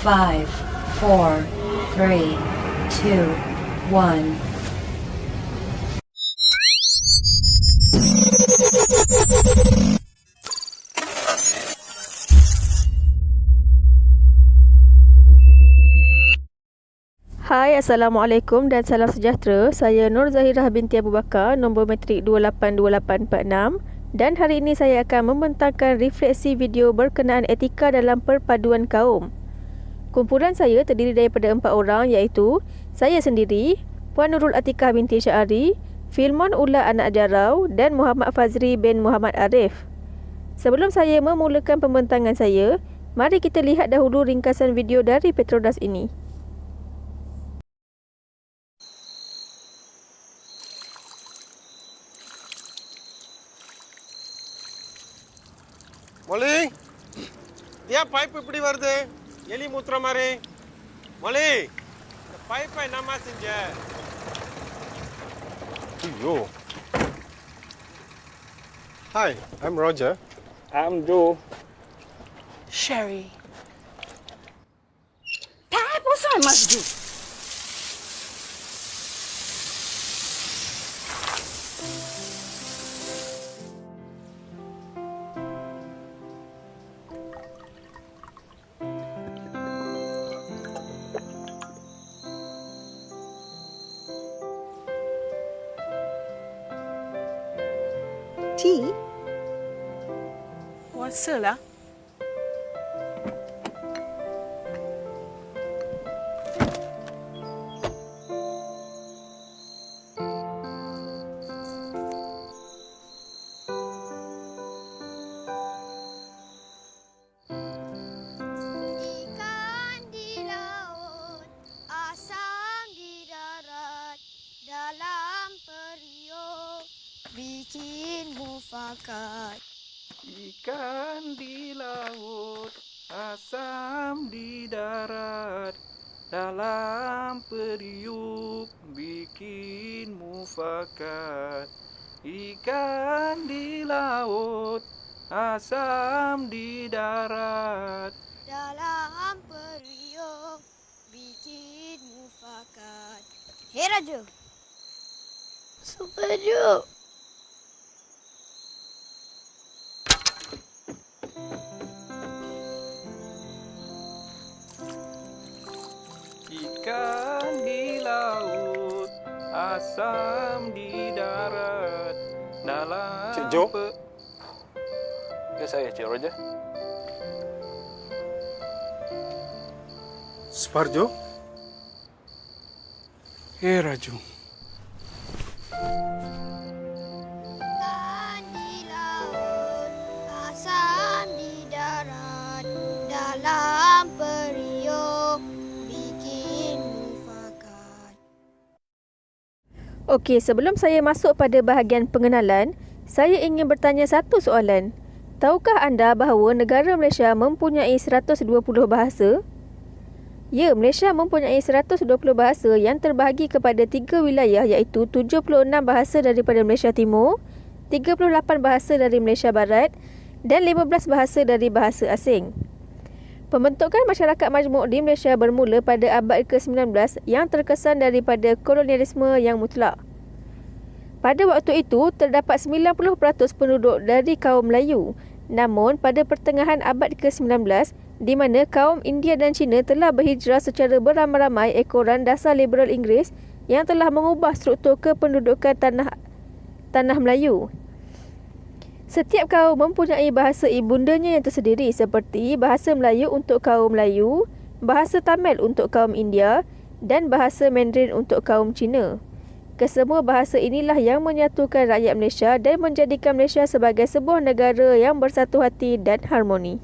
5, 4, 3, 2, 1. Hai, Assalamualaikum dan salam sejahtera. Saya Nur Zahirah binti Abu Bakar, nombor matrik 282846, dan hari ini saya akan membentangkan refleksi video berkenaan etika dalam perpaduan kaum. Kumpulan saya terdiri daripada 4 orang, iaitu saya sendiri, Puan Nurul Atikah binti Syahari, Filmon Ula anak Jarau dan Muhammad Fazri bin Muhammad Arif. Sebelum saya memulakan pembentangan saya, mari kita lihat dahulu ringkasan video dari Petronas ini. மொழி ஏன் பைப் இப்படி வருது எலி மூத்துற மாதிரி மொழி இந்த பைப்பை என்னம்மா செஞ்ச ஐயோ hi I'm Roger I'm Joe. Sherry. Dad, what's I must do? Tea? What's lah? Ikan di laut, asam di darat, dalam periuk bikin mufakat. Ikan di laut, asam di darat, dalam periuk bikin mufakat. Ikan di laut, asam di darat. Dalam periuk bikin mufakat. Hei Raju. Setuju. Ikan di laut, asam di darat, dalam Cik Jo? Ya, saya Cik Roger. Sparjo Raju Ikan di laut, asam di darat, dalam periuk bikin mufakat. Okey, sebelum saya masuk pada bahagian pengenalan, saya ingin bertanya satu soalan. Tahukah anda bahawa negara Malaysia mempunyai 120 bahasa? Ya, Malaysia mempunyai 120 bahasa yang terbahagi kepada 3 wilayah, iaitu 76 bahasa daripada Malaysia Timur, 38 bahasa dari Malaysia Barat dan 15 bahasa dari bahasa asing. Pembentukan masyarakat majmuk di Malaysia bermula pada abad ke-19 yang terkesan daripada kolonialisme yang mutlak. Pada waktu itu, terdapat 90% penduduk dari kaum Melayu. Namun, pada pertengahan abad ke-19, di mana kaum India dan Cina telah berhijrah secara beramai-ramai ekoran dasar liberal Inggeris yang telah mengubah struktur kependudukan tanah Melayu. Setiap kaum mempunyai bahasa ibundanya yang tersendiri, seperti bahasa Melayu untuk kaum Melayu, bahasa Tamil untuk kaum India dan bahasa Mandarin untuk kaum Cina. Kesemua bahasa inilah yang menyatukan rakyat Malaysia dan menjadikan Malaysia sebagai sebuah negara yang bersatu hati dan harmoni.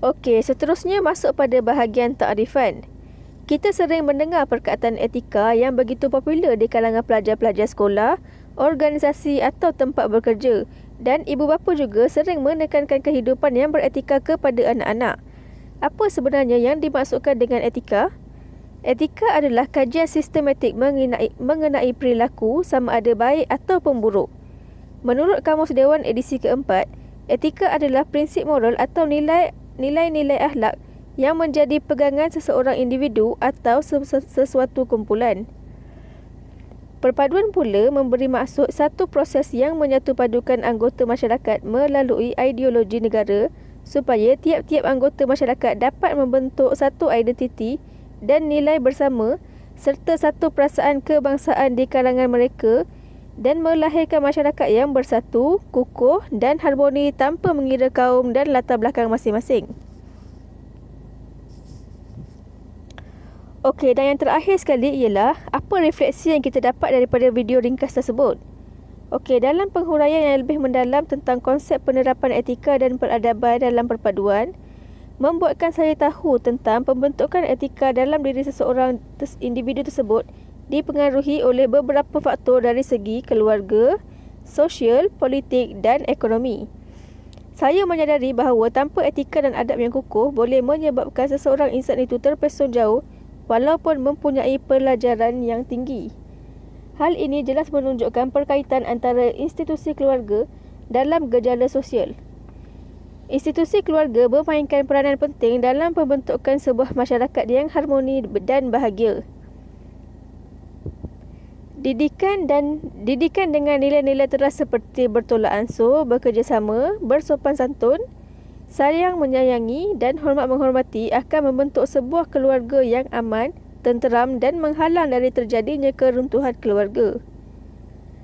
Okey, seterusnya masuk pada bahagian takrifan. Kita sering mendengar perkataan etika yang begitu popular di kalangan pelajar-pelajar sekolah, organisasi atau tempat bekerja, dan ibu bapa juga sering menekankan kehidupan yang beretika kepada anak-anak. Apa sebenarnya yang dimaksudkan dengan etika? Etika adalah kajian sistematik mengenai perilaku sama ada baik ataupun buruk. Menurut Kamus Dewan edisi keempat, etika adalah prinsip moral atau nilai nilai-nilai akhlak yang menjadi pegangan seseorang individu atau sesuatu kumpulan. Perpaduan pula memberi maksud satu proses yang menyatupadukan anggota masyarakat melalui ideologi negara supaya tiap-tiap anggota masyarakat dapat membentuk satu identiti dan nilai bersama serta satu perasaan kebangsaan di kalangan mereka dan melahirkan masyarakat yang bersatu, kukuh dan harmoni tanpa mengira kaum dan latar belakang masing-masing. Okey, dan yang terakhir sekali ialah apa refleksi yang kita dapat daripada video ringkas tersebut. Okey, dalam penghuraian yang lebih mendalam tentang konsep penerapan etika dan peradaban dalam perpaduan, membuatkan saya tahu tentang pembentukan etika dalam diri seseorang individu tersebut dipengaruhi oleh beberapa faktor dari segi keluarga, sosial, politik dan ekonomi. Saya menyadari bahawa tanpa etika dan adab yang kukuh boleh menyebabkan seseorang insan itu terpesong jauh walaupun mempunyai pelajaran yang tinggi. Hal ini jelas menunjukkan perkaitan antara institusi keluarga dalam gejala sosial. Institusi keluarga memainkan peranan penting dalam pembentukan sebuah masyarakat yang harmoni dan bahagia. Didikan dengan nilai-nilai teras seperti bertolak ansur, bekerjasama, bersopan santun, sayang menyayangi dan hormat menghormati akan membentuk sebuah keluarga yang aman, tenteram dan menghalang dari terjadinya keruntuhan keluarga.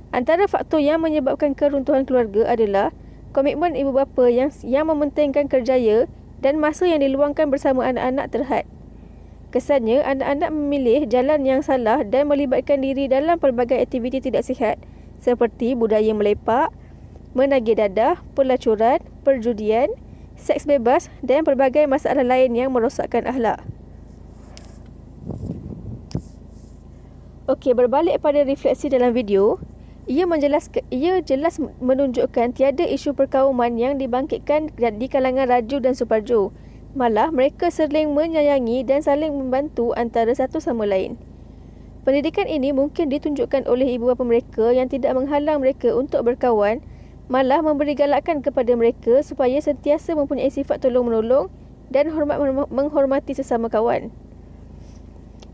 Antara faktor yang menyebabkan keruntuhan keluarga adalah komitmen ibu bapa yang mementingkan kerjaya dan masa yang diluangkan bersama anak-anak terhad. Kesannya, anak-anak memilih jalan yang salah dan melibatkan diri dalam pelbagai aktiviti tidak sihat seperti budaya melepak, menagih dadah, pelacuran, perjudian, seks bebas dan pelbagai masalah lain yang merosakkan akhlak. Okey, berbalik pada refleksi dalam video, ia jelas menunjukkan tiada isu perkauman yang dibangkitkan di kalangan Raju dan Suparjo. Malah mereka saling menyayangi dan saling membantu antara satu sama lain. Pendidikan ini mungkin ditunjukkan oleh ibu bapa mereka yang tidak menghalang mereka untuk berkawan, malah memberi galakan kepada mereka supaya sentiasa mempunyai sifat tolong-menolong dan menghormati sesama kawan.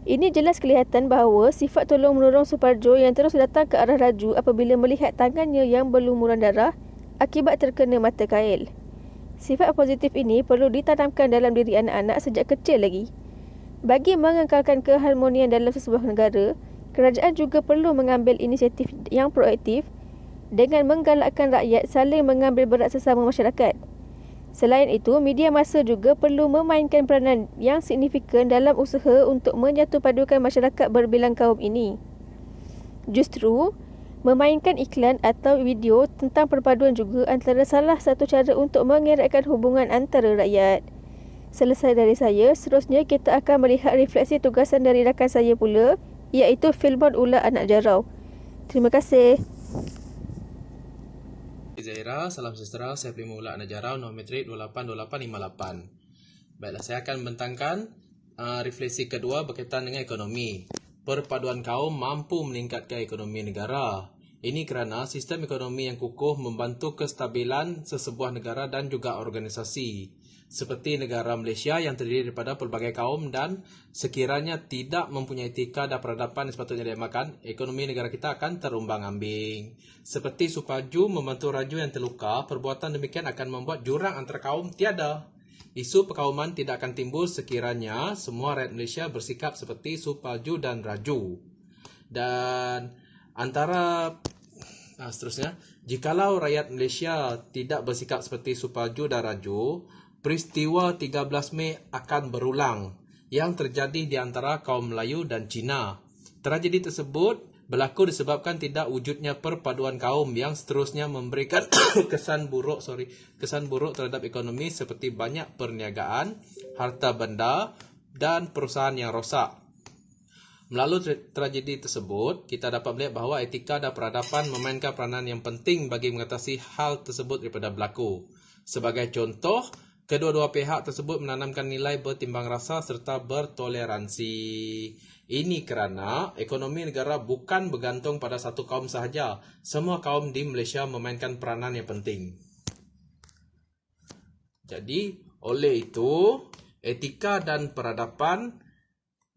Ini jelas kelihatan bahawa sifat tolong-menolong Suparjo yang terus datang ke arah Raju apabila melihat tangannya yang berlumuran darah akibat terkena mata kail. Sifat positif ini perlu ditanamkan dalam diri anak-anak sejak kecil lagi. Bagi mengekalkan keharmonian dalam sebuah negara, kerajaan juga perlu mengambil inisiatif yang proaktif dengan menggalakkan rakyat saling mengambil berat sesama masyarakat. Selain itu, media massa juga perlu memainkan peranan yang signifikan dalam usaha untuk menyatupadukan masyarakat berbilang kaum ini. Justru, memainkan iklan atau video tentang perpaduan juga antara salah satu cara untuk mengeratkan hubungan antara rakyat. Selesai dari saya, seterusnya kita akan melihat refleksi tugasan dari rakan saya pula, iaitu Filmon Ula Anak Jarau. Terima kasih. Zaira, salam sejahtera. Saya Filmon Ula Anak Jarau, nombor metrik 282858. Baiklah, saya akan membentangkan refleksi kedua berkaitan dengan ekonomi. Perpaduan kaum mampu meningkatkan ekonomi negara. Ini kerana sistem ekonomi yang kukuh membantu kestabilan sesebuah negara dan juga organisasi. Seperti negara Malaysia yang terdiri daripada pelbagai kaum dan sekiranya tidak mempunyai etika dan peradaban yang sepatutnya diamalkan, ekonomi negara kita akan terumbang-ambing. Seperti Suparjo membantu Raju yang terluka, perbuatan demikian akan membuat jurang antara kaum tiada. Isu perkauman tidak akan timbul sekiranya semua rakyat Malaysia bersikap seperti Suparjo dan Raju. Dan seterusnya, jikalau rakyat Malaysia tidak bersikap seperti Suparjo dan Raju, peristiwa 13 Mei akan berulang yang terjadi di antara kaum Melayu dan Cina. Tragedi tersebut berlaku disebabkan tidak wujudnya perpaduan kaum yang seterusnya memberikan kesan buruk terhadap ekonomi seperti banyak perniagaan, harta benda dan perusahaan yang rosak. Melalui tragedi tersebut, kita dapat melihat bahawa etika dan peradaban memainkan peranan yang penting bagi mengatasi hal tersebut daripada berlaku. Sebagai contoh, kedua-dua pihak tersebut menanamkan nilai bertimbang rasa serta bertoleransi. Ini kerana ekonomi negara bukan bergantung pada satu kaum sahaja. Semua kaum di Malaysia memainkan peranan yang penting. Jadi, Oleh itu, etika dan peradaban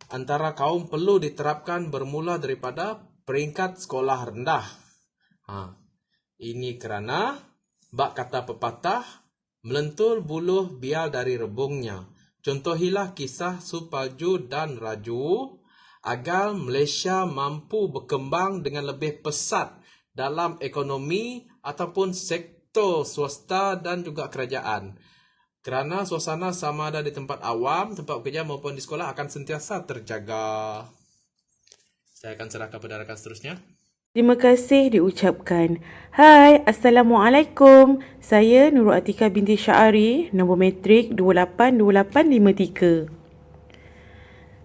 antara kaum perlu diterapkan bermula daripada peringkat sekolah rendah. Ini kerana bak kata pepatah, melentur buluh biar dari rebungnya. Contohilah kisah Supaju dan Raju agar Malaysia mampu berkembang dengan lebih pesat dalam ekonomi ataupun sektor swasta dan juga kerajaan. Kerana suasana sama ada di tempat awam, tempat kerja maupun di sekolah akan sentiasa terjaga. Saya akan serahkan kepada rakan seterusnya. Terima kasih diucapkan. Hai, Assalamualaikum. Saya Nurul Atika binti Syari, nombor matrik 282853.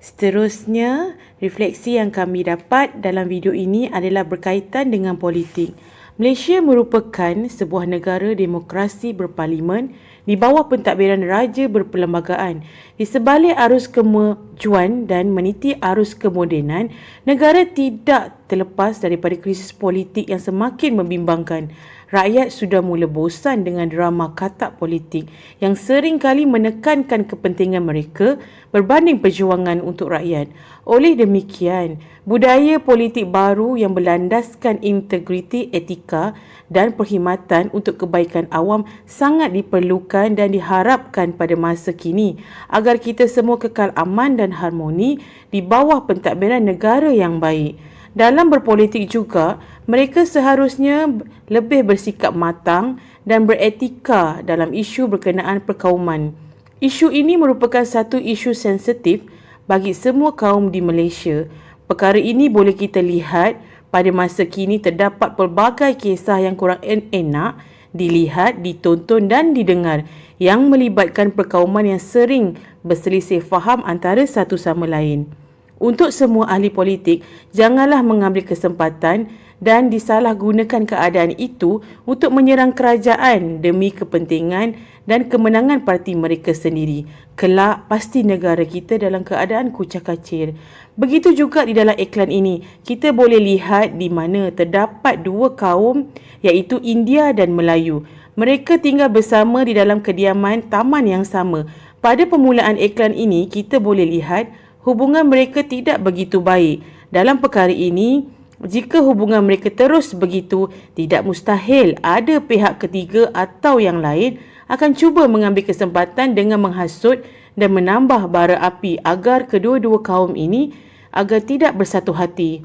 Seterusnya, refleksi yang kami dapat dalam video ini adalah berkaitan dengan politik. Malaysia merupakan sebuah negara demokrasi berparlimen di bawah pentadbiran raja berperlembagaan. Di sebalik arus kemajuan dan meniti arus kemodenan, negara tidak terlepas daripada krisis politik yang semakin membimbangkan. Rakyat sudah mula bosan dengan drama katak politik yang sering kali menekankan kepentingan mereka berbanding perjuangan untuk rakyat. Oleh demikian, budaya politik baru yang berlandaskan integriti etika dan perkhidmatan untuk kebaikan awam sangat diperlukan dan diharapkan pada masa kini agar kita semua kekal aman dan harmoni di bawah pentadbiran negara yang baik. Dalam berpolitik juga, mereka seharusnya lebih bersikap matang dan beretika dalam isu berkenaan perkauman. Isu ini merupakan satu isu sensitif bagi semua kaum di Malaysia. Perkara ini boleh kita lihat pada masa kini terdapat pelbagai kisah yang kurang enak dilihat, ditonton dan didengar yang melibatkan perkauman yang sering berselisih faham antara satu sama lain. Untuk semua ahli politik, janganlah mengambil kesempatan dan disalahgunakan keadaan itu untuk menyerang kerajaan demi kepentingan dan kemenangan parti mereka sendiri. Kelak, pasti negara kita dalam keadaan kucak-kacir. Begitu juga di dalam iklan ini, kita boleh lihat di mana terdapat dua kaum iaitu India dan Melayu. Mereka tinggal bersama di dalam kediaman taman yang sama. Pada permulaan iklan ini, kita boleh lihat hubungan mereka tidak begitu baik. Dalam perkara ini, jika hubungan mereka terus begitu, tidak mustahil ada pihak ketiga atau yang lain akan cuba mengambil kesempatan dengan menghasut dan menambah bara api agar kedua-dua kaum ini agar tidak bersatu hati.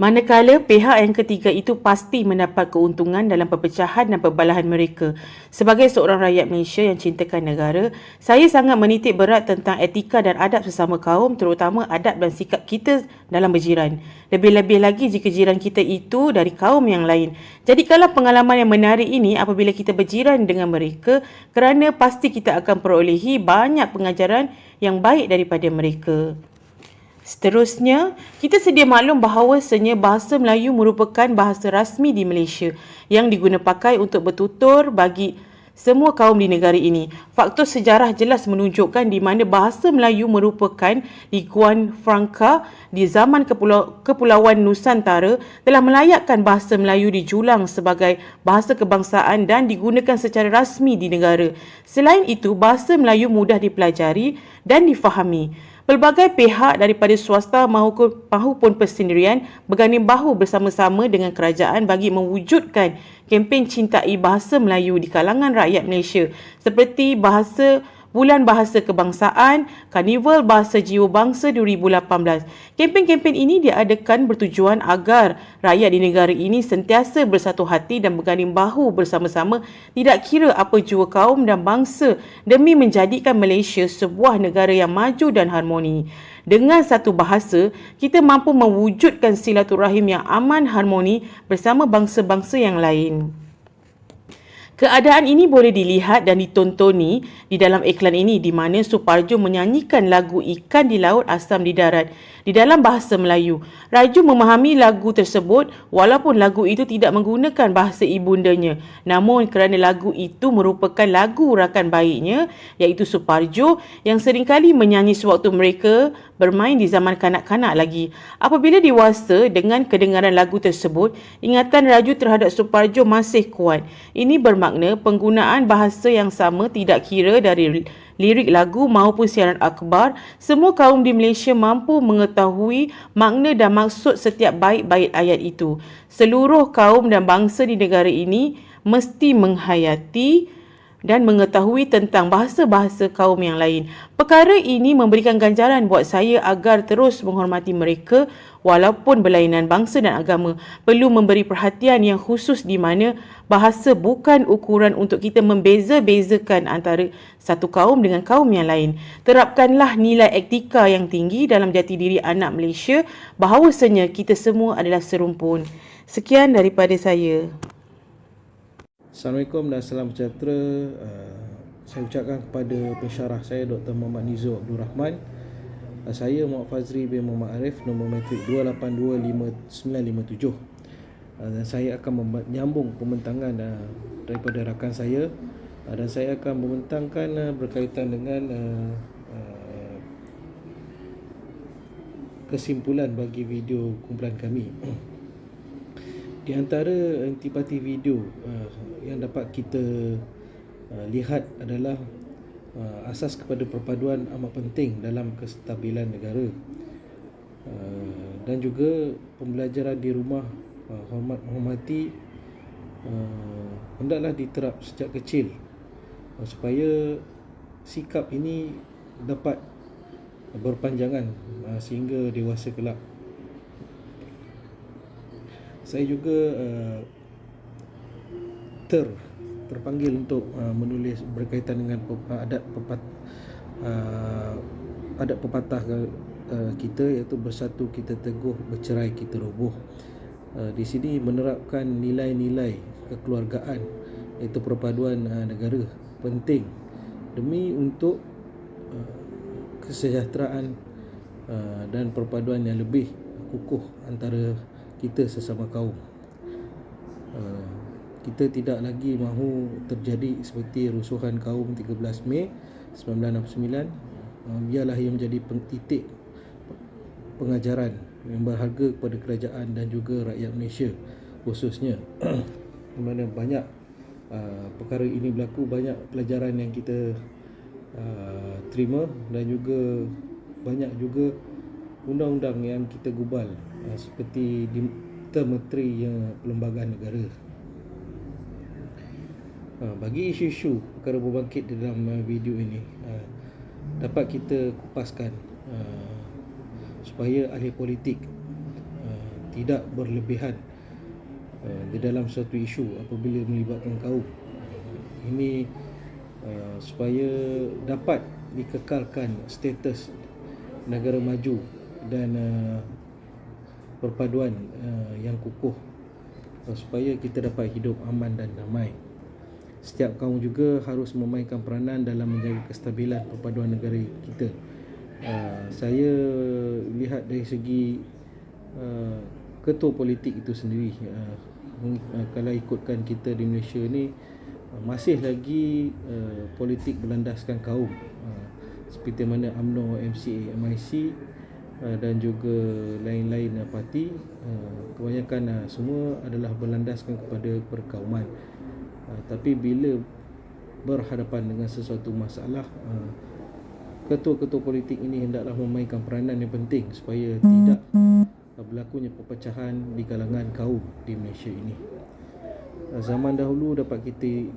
Manakala pihak yang ketiga itu pasti mendapat keuntungan dalam perpecahan dan perbalahan mereka. Sebagai seorang rakyat Malaysia yang cintakan negara, saya sangat menitik berat tentang etika dan adab sesama kaum, terutama adab dan sikap kita dalam berjiran. Lebih-lebih lagi jika jiran kita itu dari kaum yang lain. Jadikanlah pengalaman yang menarik ini apabila kita berjiran dengan mereka, kerana pasti kita akan perolehi banyak pengajaran yang baik daripada mereka. Seterusnya, kita sedia maklum bahawasanya bahasa Melayu merupakan bahasa rasmi di Malaysia yang diguna pakai untuk bertutur bagi semua kaum di negara ini. Faktor sejarah jelas menunjukkan di mana bahasa Melayu merupakan lingkuan Franca di zaman Kepulauan Nusantara telah melayakkan bahasa Melayu dijulang sebagai bahasa kebangsaan dan digunakan secara rasmi di negara. Selain itu, bahasa Melayu mudah dipelajari dan difahami. Pelbagai pihak daripada swasta maupun persendirian berganding bahu bersama-sama dengan kerajaan bagi mewujudkan kempen cintai bahasa Melayu di kalangan rakyat Malaysia seperti Bulan Bahasa Kebangsaan, Karnival Bahasa Jiwabangsa 2018. Kempen-kempen ini diadakan bertujuan agar rakyat di negara ini sentiasa bersatu hati dan berganding bahu bersama-sama, tidak kira apa jua kaum dan bangsa, demi menjadikan Malaysia sebuah negara yang maju dan harmoni. Dengan satu bahasa, kita mampu mewujudkan silaturahim yang aman harmoni bersama bangsa-bangsa yang lain. Keadaan ini boleh dilihat dan ditontoni di dalam iklan ini di mana Suparjo menyanyikan lagu Ikan di Laut Asam di Darat di dalam bahasa Melayu. Raju memahami lagu tersebut walaupun lagu itu tidak menggunakan bahasa ibundanya. Namun kerana lagu itu merupakan lagu rakan baiknya iaitu Suparjo yang seringkali menyanyi sewaktu mereka bermain di zaman kanak-kanak lagi. Apabila dewasa, dengan kedengaran lagu tersebut, ingatan Raju terhadap Suparjo masih kuat. Ini bermakna penggunaan bahasa yang sama tidak kira dari lirik lagu maupun siaran akhbar, semua kaum di Malaysia mampu mengetahui makna dan maksud setiap bait-bait ayat itu. Seluruh kaum dan bangsa di negara ini mesti menghayati dan mengetahui tentang bahasa-bahasa kaum yang lain. Perkara ini memberikan ganjaran buat saya agar terus menghormati mereka walaupun berlainan bangsa dan agama. Perlu memberi perhatian yang khusus di mana bahasa bukan ukuran untuk kita membeza-bezakan antara satu kaum dengan kaum yang lain. Terapkanlah nilai etika yang tinggi dalam jati diri anak Malaysia bahawasanya kita semua adalah serumpun. Sekian daripada saya. Assalamualaikum dan salam sejahtera. Saya ucapkan kepada pensyarah saya Dr. Muhammad Nizul Abdul Rahman. Saya Muhammad Fazri bin Muhammad Arif, nombor matrik 2825957. Dan saya akan menyambung pembentangan daripada rakan saya, dan saya akan membentangkan berkaitan dengan kesimpulan bagi video kumpulan kami. Di antara intipati video yang dapat kita lihat adalah asas kepada perpaduan amat penting dalam kestabilan negara, dan juga pembelajaran di rumah hormati hendaklah diterap sejak kecil supaya sikap ini dapat berpanjangan sehingga dewasa kelak. Saya juga terpanggil untuk menulis berkaitan dengan adat pepatah kita, iaitu bersatu kita teguh, bercerai kita roboh. Di sini menerapkan nilai-nilai kekeluargaan, iaitu perpaduan negara penting demi untuk kesejahteraan dan perpaduan yang lebih kukuh antara kita sesama kaum. Kita tidak lagi mahu terjadi seperti rusuhan kaum 13 Mei 1969. Biarlah ia menjadi titik pengajaran yang berharga kepada kerajaan dan juga rakyat Malaysia khususnya. Di mana banyak perkara ini berlaku, banyak pelajaran yang kita terima, dan juga banyak juga undang-undang yang kita gubal seperti di Menteri Perlembagaan Negara. Bagi isu-isu perkara berbangkit di dalam video ini dapat kita kupaskan supaya ahli politik tidak berlebihan di dalam suatu isu apabila melibatkan kaum. Ini supaya dapat dikekalkan status negara maju dan perpaduan yang kukuh, supaya kita dapat hidup aman dan damai. Setiap kaum juga harus memainkan peranan dalam menjaga kestabilan perpaduan negara kita. Saya lihat dari segi ketua politik itu sendiri, kalau ikutkan kita di Malaysia ni masih lagi politik berlandaskan kaum, seperti mana UMNO, MCA, MIC dan juga lain-lain parti, kebanyakan semua adalah berlandaskan kepada perkauman. Tapi bila berhadapan dengan sesuatu masalah, ketua-ketua politik ini hendaklah memainkan peranan yang penting supaya tidak berlakunya perpecahan di kalangan kaum di Malaysia ini. Zaman dahulu dapat kita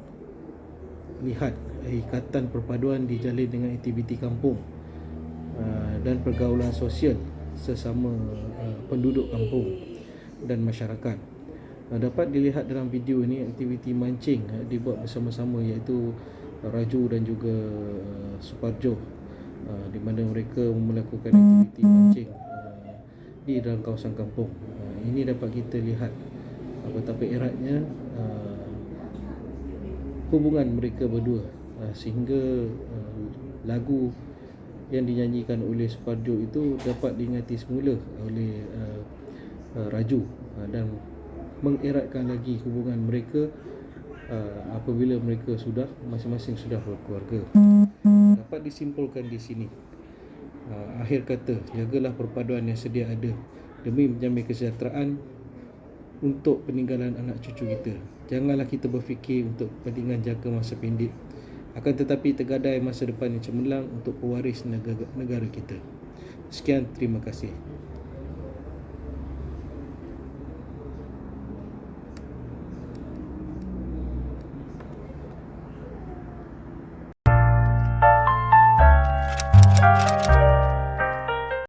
lihat ikatan perpaduan dijalin dengan aktiviti kampung dan pergaulan sosial sesama penduduk kampung dan masyarakat. Dapat dilihat dalam video ini aktiviti mancing dibuat bersama-sama, iaitu Raju dan juga Suparjo, di mana mereka melakukan aktiviti mancing di dalam kawasan kampung. Ini dapat kita lihat betapa eratnya hubungan mereka berdua, sehingga lagu yang dinyanyikan oleh Suparjo itu dapat diingati semula oleh Raju, dan mengeratkan lagi hubungan mereka apabila mereka sudah masing-masing sudah berkeluarga. Dapat disimpulkan di sini Akhir kata, jagalah perpaduan yang sedia ada demi menjamin kesejahteraan untuk peninggalan anak cucu kita. Janganlah kita berfikir untuk kepentingan jangka masa pendek, akan tetapi tergadai masa depan yang cemerlang untuk pewaris negara kita. Sekian, terima kasih.